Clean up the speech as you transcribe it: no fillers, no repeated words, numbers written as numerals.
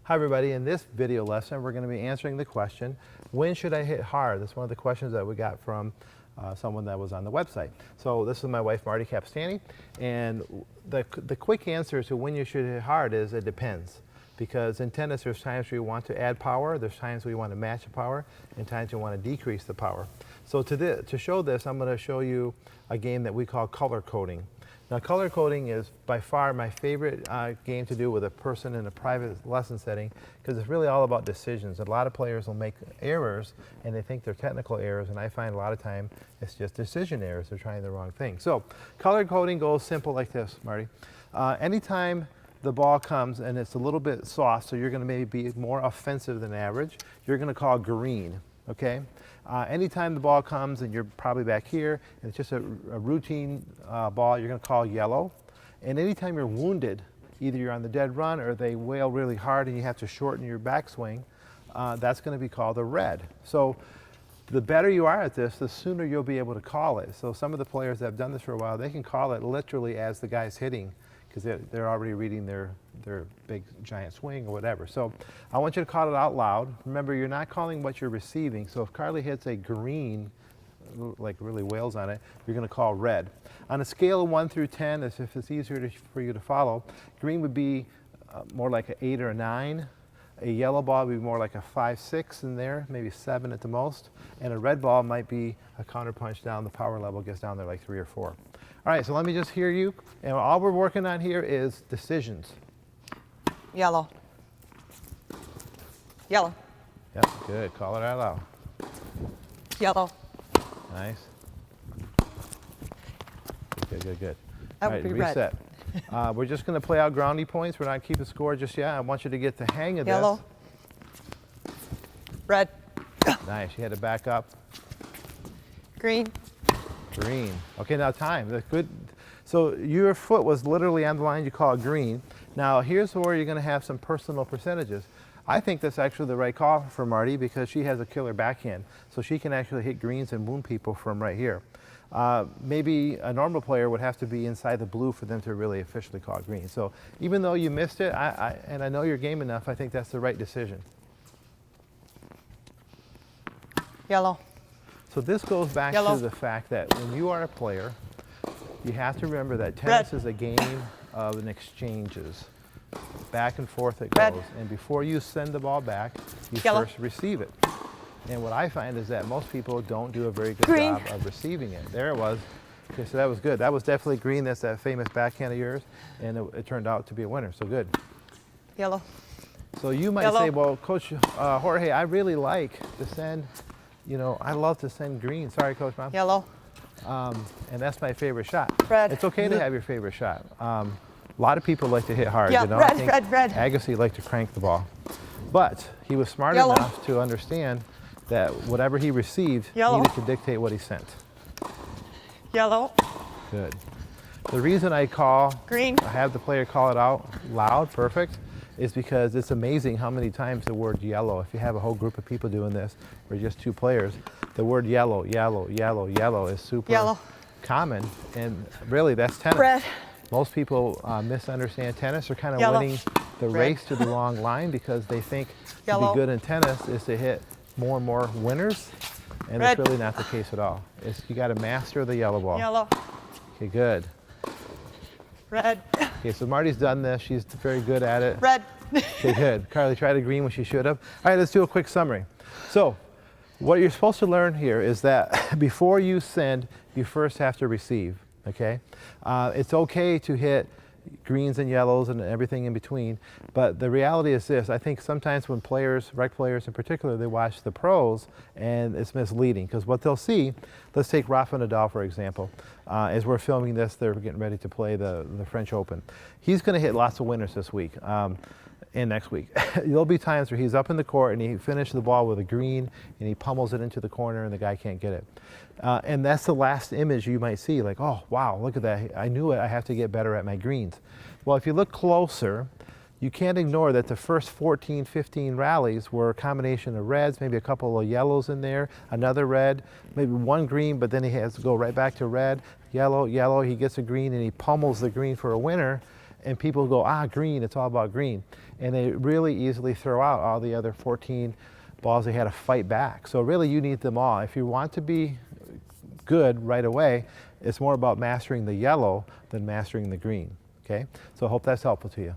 Hi everybody, in this video lesson we're going to be answering the question, when should I hit hard? That's one of the questions that we got from someone that was on the website. So this is my wife Marty Capestany, and the quick answer to when you should hit hard is it depends. Because in tennis there's times where you want to add power, there's times where you want to match the power, and times you want to decrease the power. So to show this, I'm going to show you a game that we call color coding. Now color coding is by far my favorite game to do with a person in a private lesson setting, because it's really all about decisions. A lot of players will make errors and they think they're technical errors, and I find a lot of time it's just decision errors. They're trying the wrong thing. So color coding goes simple like this, Marty. Anytime the ball comes and it's a little bit soft, so you're going to maybe be more offensive than average, you're going to call green, okay? Anytime the ball comes and you're probably back here and it's just a routine ball, you're going to call yellow. And anytime you're wounded, either you're on the dead run or they wail really hard and you have to shorten your backswing, that's going to be called a red. So the better you are at this, the sooner you'll be able to call it. So some of the players that have done this for a while, they can call it literally as the guy's hitting, because they're already reading their big giant swing or whatever. So I want you to call it out loud. Remember, you're not calling what you're receiving. So if Carly hits a green, like really wails on it, you're going to call red. On a scale of 1 through 10, as if it's easier for you to follow, green would be more like an 8 or a 9. A yellow ball would be more like a 5, 6 in there, maybe 7 at the most. And a red ball might be a counterpunch down. The power level gets down there like 3 or 4. All right, so let me just hear you. And all we're working on here is decisions. Yellow. Yellow. Yep, good. Call it out loud. Yellow. Nice. Good, good, good. That All right, would be reset. We're just going to play out groundy points. We're not keeping score just yet. I want you to get the hang of Yellow. this. Red. Nice. You had to back up. Green. Green. Okay, now time. That's good. So your foot was literally on the line. You call it green. Now here's where you're going to have some personal percentages. I think that's actually the right call for Marty, because she has a killer backhand. So she can actually hit greens and wound people from right here. Maybe a normal player would have to be inside the blue for them to really officially call green. So even though you missed it, and I know your game enough, I think that's the right decision. Yellow. So this goes back Yellow. to the fact that when you are a player, you have to remember that tennis is a game of exchanges. Back and forth it goes. And before you send the ball back, you first receive it. And what I find is that most people don't do a very good job of receiving it. There it was. Okay, so that was good. That was definitely green. That's that famous backhand of yours. And it turned out to be a winner. So good. Yellow. So you might say, well, Coach Jorge, I really like to send, you know, I love to send green. Sorry, Coach Mom. Yellow. And that's my favorite shot. Red. It's okay to have your favorite shot. A lot of people like to hit hard. Yeah, you know? red, I think red. Agassi liked to crank the ball. But he was smart enough to understand that whatever he received needed to dictate what he sent. Yellow. Good. The reason I have the player call it out loud, perfect, is because it's amazing how many times the word yellow, if you have a whole group of people doing this, or just 2 players, the word yellow, yellow, yellow, yellow is super common, and really that's tennis. Red. Most people misunderstand tennis. They're kind of winning the race to the wrong line, because they think to be good in tennis is to hit more and more winners, and that's really not the case at all. You got to master the yellow ball. Yellow. Okay, good. Red. Okay, so Marty's done this. She's very good at it. Red. Okay, good. Carly tried a green when she should have. All right, let's do a quick summary. So what you're supposed to learn here is that before you send, you first have to receive, okay? It's okay to hit greens and yellows and everything in between, but the reality is this: I think sometimes when players, rec players in particular, they watch the pros, and it's misleading, because what they'll see, let's take Rafa Nadal for example. As we're filming this, they're getting ready to play the French Open. He's going to hit lots of winners this week. And next week. There'll be times where he's up in the court and he finishes the ball with a green and he pummels it into the corner and the guy can't get it. And that's the last image you might see, like, oh, wow, look at that. I knew it. I have to get better at my greens. Well, if you look closer, you can't ignore that the first 14, 15 rallies were a combination of reds, maybe a couple of yellows in there, another red, maybe one green, but then he has to go right back to red, yellow, yellow. He gets a green and he pummels the green for a winner. and people go, green, it's all about green. And they really easily throw out all the other 14 balls they had to fight back. So really you need them all. If you want to be good right away, it's more about mastering the yellow than mastering the green, okay? So I hope that's helpful to you.